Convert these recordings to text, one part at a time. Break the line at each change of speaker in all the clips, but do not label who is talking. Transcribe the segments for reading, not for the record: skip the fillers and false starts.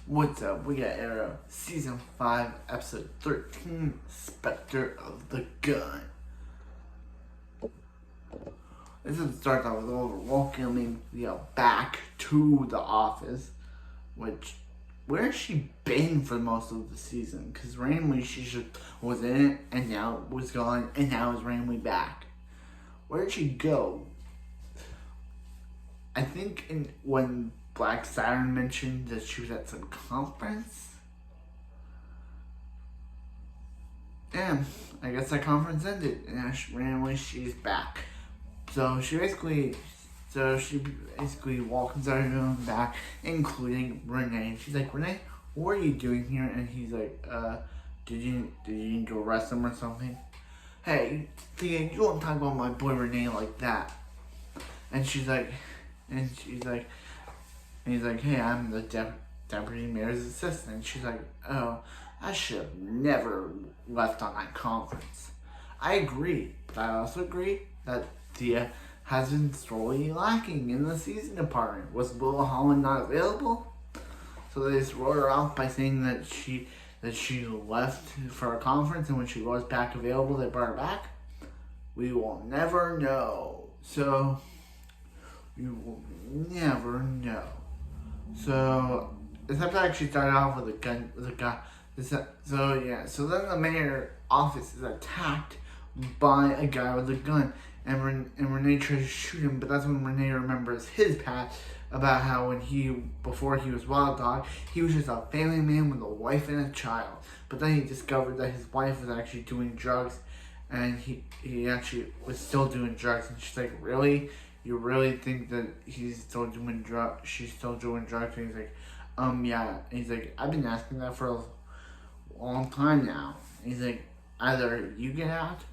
What's up? We got Arrow, Season 5, Episode 13, Spectre of the Gun. This one starts off with Oliver welcoming back to the office, which, where has she been for most of the season? Because randomly she just was in it, and now was gone, and now is randomly back. Where did she go? I think when Black Saturn mentioned that she was at some conference. And I guess that conference ended, and now randomly she's back. So she basically welcomes everyone back, including Rene. She's like, Rene, what are you doing here? And he's like, did you need to arrest him or something? Hey, Thea, you don't talk about my boy Rene like that. And he's like, hey, I'm the deputy mayor's assistant. And she's like, oh, I should have never left on that conference. I agree, but I also agree that Thea has been sorely lacking in the season department. Was Willa Holland not available? So they just wrote her off by saying that she left for a conference, and when she was back available, they brought her back. We will never know. So we will never know. So this episode actually started off with a guy. So then the mayor's office is attacked by a guy with a gun, and Rene tries to shoot him, but that's when Rene remembers his past about how before he was Wild Dog, he was just a family man with a wife and a child. But then he discovered that his wife was actually doing drugs, and he actually was still doing drugs, and she's like, really? You really think that she's still doing drugs? And he's like, yeah. And he's like, I've been asking that for a long time now. And he's like, either you get out,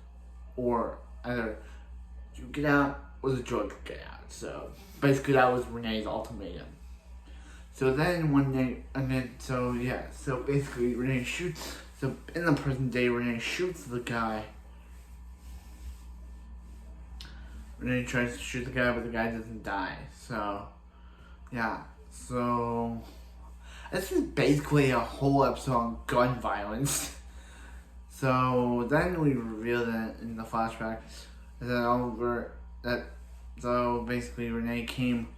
or the drugs get out. So basically that was Rene's ultimatum. So then so basically Rene shoots, so in the present day, Rene shoots the guy. Rene tries to shoot the guy, but the guy doesn't die. So, yeah. So, this is basically a whole episode on gun violence. So, then we reveal that in the flashback so basically Rene came,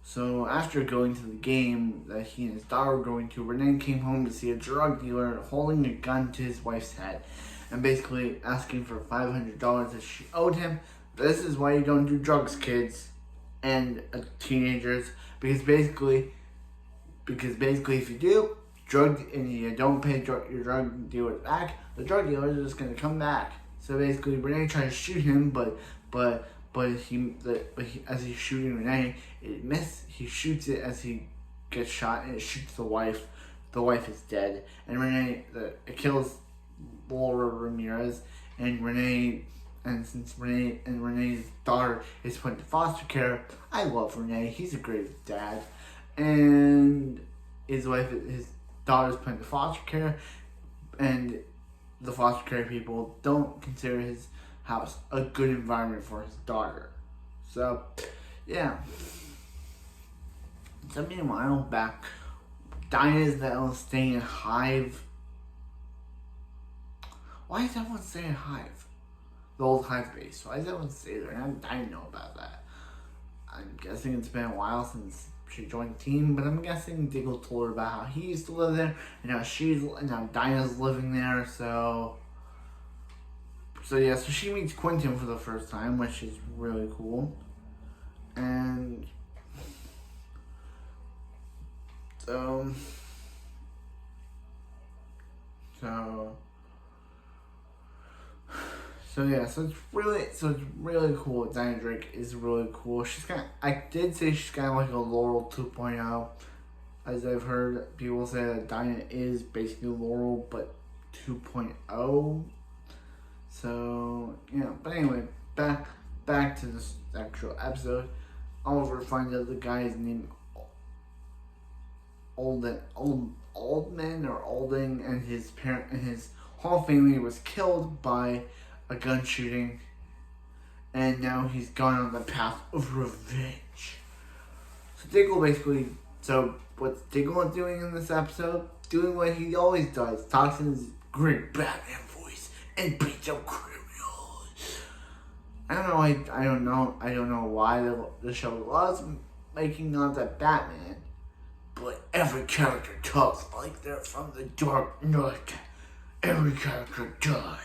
so after going to the game that he and his daughter were going to, Rene came home to see a drug dealer holding a gun to his wife's head, and basically asking for $500 that she owed him. This is why you don't do drugs, kids and teenagers, because basically if you do and you don't pay your drug dealer back, the drug dealer is just gonna come back. So basically, Rene tries to shoot him, but as he's shooting Rene, it missed. He shoots it as he gets shot, and it shoots the wife. The wife is dead, and it kills Laura Ramirez, and Rene. And since Rene's daughter is put into foster care, I love Rene. He's a great dad. And his daughter's put into foster care, and the foster care people don't consider his house a good environment for his daughter. So, yeah. So meanwhile, back, Dinah's staying in Hive. Why is everyone staying in Hive? The old Hive base. Why does everyone stay there? I didn't know about that. I'm guessing it's been a while since she joined the team, but I'm guessing Diggle told her about how he used to live there, and now Dinah's living there. So she meets Quentin for the first time, which is really cool. And so it's really cool. Dinah Drake is really cool. I did say she's kind of like a Laurel 2.0, as I've heard people say that Dinah is basically Laurel, but 2.0. So, yeah, but anyway, back to this actual episode. Oliver finds out the guy is named Alding, and his whole family was killed by a gun shooting, and now he's gone on the path of revenge. So Diggle basically, what's Diggle doing in this episode? Doing what he always does. Talks in his great Batman voice and beats up criminals. I don't know why the show loves making out that Batman, but every character talks like they're from the Dark Knight. Every character does.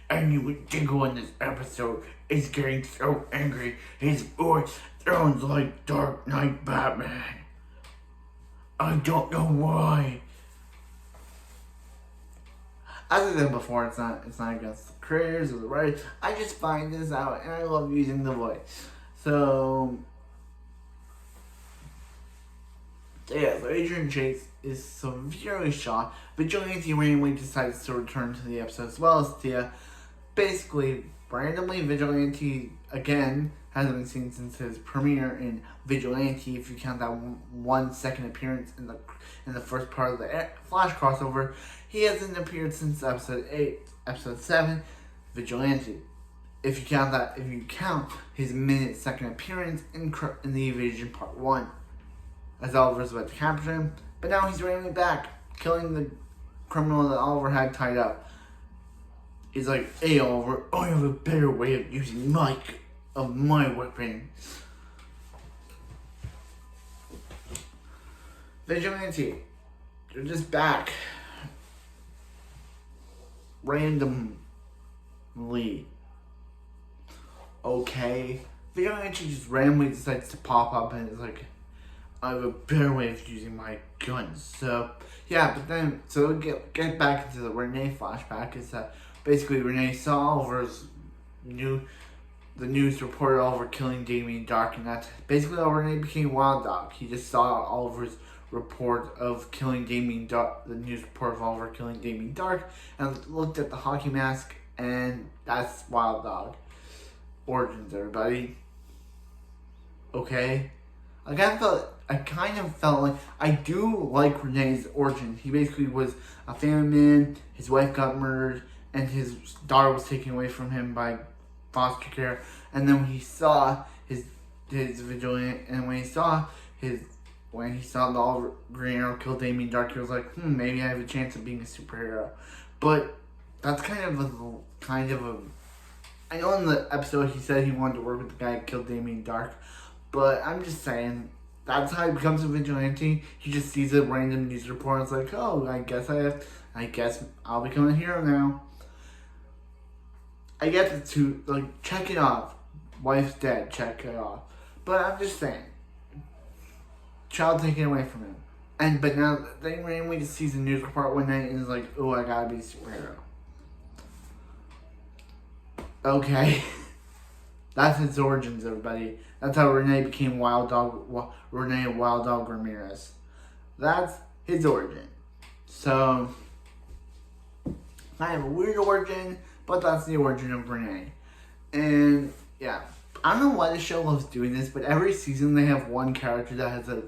And you Diggle in this episode is getting so angry, his voice sounds like Dark Knight Batman. I don't know why. As I said before, it's not against the creators or the writers. I just find this out and I love using the voice. So Adrian Chase is severely shot. Vigilante randomly decides to return to the episode as well as Tia. Basically, randomly, Vigilante, again, hasn't been seen since his premiere in Vigilante, if you count that 1 second appearance in the first part of the Flash crossover. He hasn't appeared since episode 8. Episode 7, Vigilante. If you count his second appearance in the Evasion Part 1. As Oliver's about to capture him, but now he's randomly back, killing the criminal that Oliver had tied up. He's like, hey Oliver, I have a better way of using my weapon. Vigilante, you're just back. Randomly. Okay. Vigilante just randomly decides to pop up and is like, I have a better way of using my guns. So, yeah, but then, so get back into the Rene flashback, is that basically Rene saw Oliver's the news reported Oliver killing Damien Dark, and that's basically how Rene became Wild Dog. He just saw Oliver's report of killing Damien Dark, the news report of Oliver killing Damien Dark, and looked at the hockey mask, and that's Wild Dog. Origins, everybody. Okay? I kind of felt like I do like Rene's origin. He basically was a family man, his wife got murdered, and his daughter was taken away from him by foster care. And then when he saw his vigilante, and when he saw the Oliver Green Arrow kill Damien Dark, he was like, maybe I have a chance of being a superhero. But that's kind of a I know in the episode he said he wanted to work with the guy who killed Damien Dark, but I'm just saying, that's how he becomes a vigilante. He just sees a random news report and it's like, oh, I guess I'll become a hero now. I get to, like, check it off. Wife's dead, check it off. But I'm just saying, child taken away from him. But now, they randomly just sees a news report one night and is like, oh, I gotta be a superhero. Okay. That's his origins, everybody. That's how Rene became Wild Dog Ramirez. That's his origin. So, kind of a weird origin, but that's the origin of Rene. And, yeah. I don't know why the show loves doing this, but every season they have one character that has a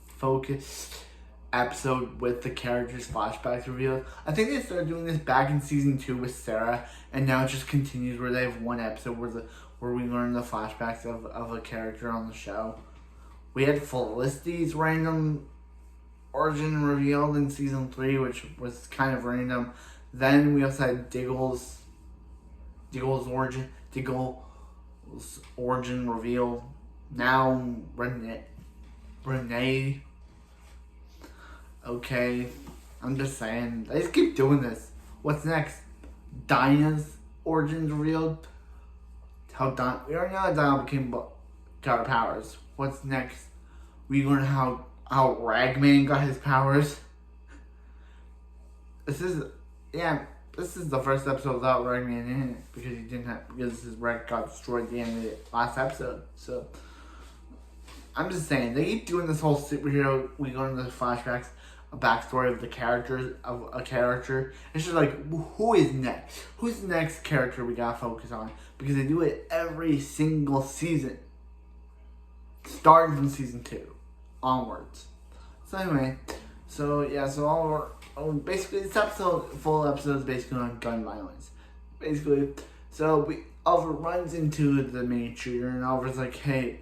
focus episode with the character's flashbacks revealed. I think they started doing this back in season 2 with Sarah, and now it just continues where they have one episode where we learn the flashbacks of a character on the show. We had Felicity's random origin revealed in season 3, which was kind of random. Then we also had Diggle's origin revealed. Now Rene. Okay, I'm just saying. They just keep doing this. What's next? Dinah's origins revealed. We already know how Dinah got her powers. What's next? We learn how Ragman got his powers. This is the first episode without Ragman in it because his Rag got destroyed at the end of the last episode. So I'm just saying, they keep doing this whole superhero. We learn the flashbacks, a backstory of a character. It's just like, who is next? Who's the next character we gotta focus on? Because they do it every single season, starting from season 2 onwards. So anyway, basically this full episode is basically on gun violence. Basically, so Oliver runs into the main shooter, and Oliver's like, hey,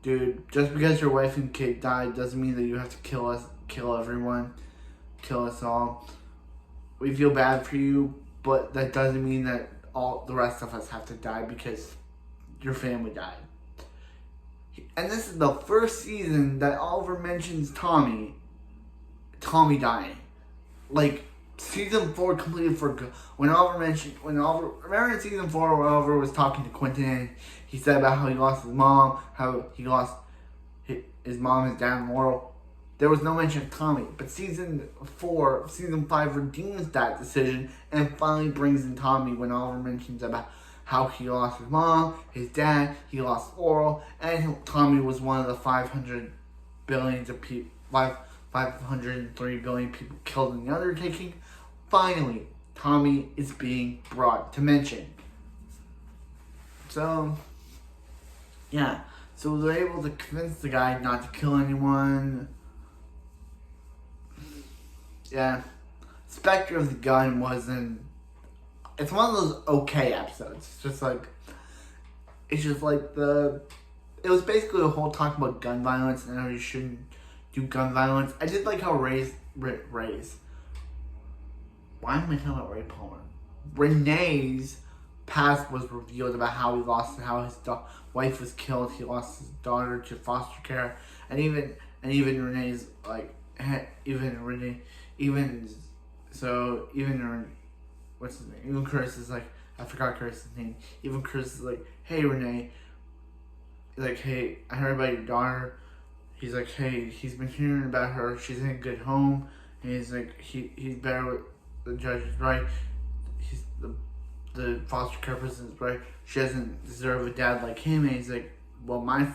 dude, just because your wife and kid died doesn't mean that you have to kill everyone, kill us all. We feel bad for you, but that doesn't mean that all the rest of us have to die because your family died. And this is the first season that Oliver mentions Tommy dying. Like, season 4 completed for good. Remember in season 4 when Oliver was talking to Quentin, he said about how he lost his mom, how he lost his mom, his dad, and Laurel. There was no mention of Tommy, but season 5 redeems that decision and finally brings in Tommy when Oliver mentions about how he lost his mom, his dad, he lost Laurel, and Tommy was one of the 503 billion people killed in the undertaking. Finally, Tommy is being brought to mention. So, yeah. So they're able to convince the guy not to kill anyone. Yeah. Spectre of the Gun wasn't... It's one of those okay episodes. It was basically a whole talk about gun violence and how you shouldn't do gun violence. I did like how Ray's... Why am I talking about Ray Palmer? Rene's past was revealed about how he lost, how his wife was killed. He lost his daughter to foster care, and even Rene's like, what's his name? Even Chris is like, I forgot Chris's name. Even Chris is like, hey Rene, like, hey, I heard about your daughter. He's like, hey, he's been hearing about her. She's in a good home. And he's like, he's better with the judge is right. He's the foster care person is right. She doesn't deserve a dad like him. And he's like, well, my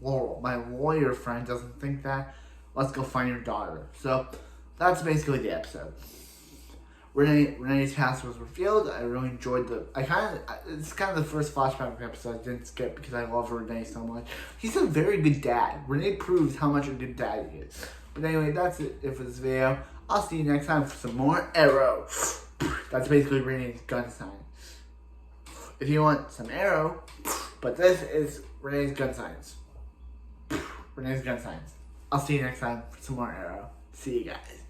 lawyer friend doesn't think that. Let's go find your daughter. So that's basically the episode. Rene's past was revealed. I really enjoyed it's kind of the first flashback episode I didn't skip because I love Rene so much. He's a very good dad. Rene proves how much a good dad he is. But anyway, that's it for this video. I'll see you next time for some more Arrow. That's basically Rene's gun sign. If you want some Arrow, but this is Rene's gun signs. Rene's gun signs. I'll see you next time for some more Arrow. See you guys.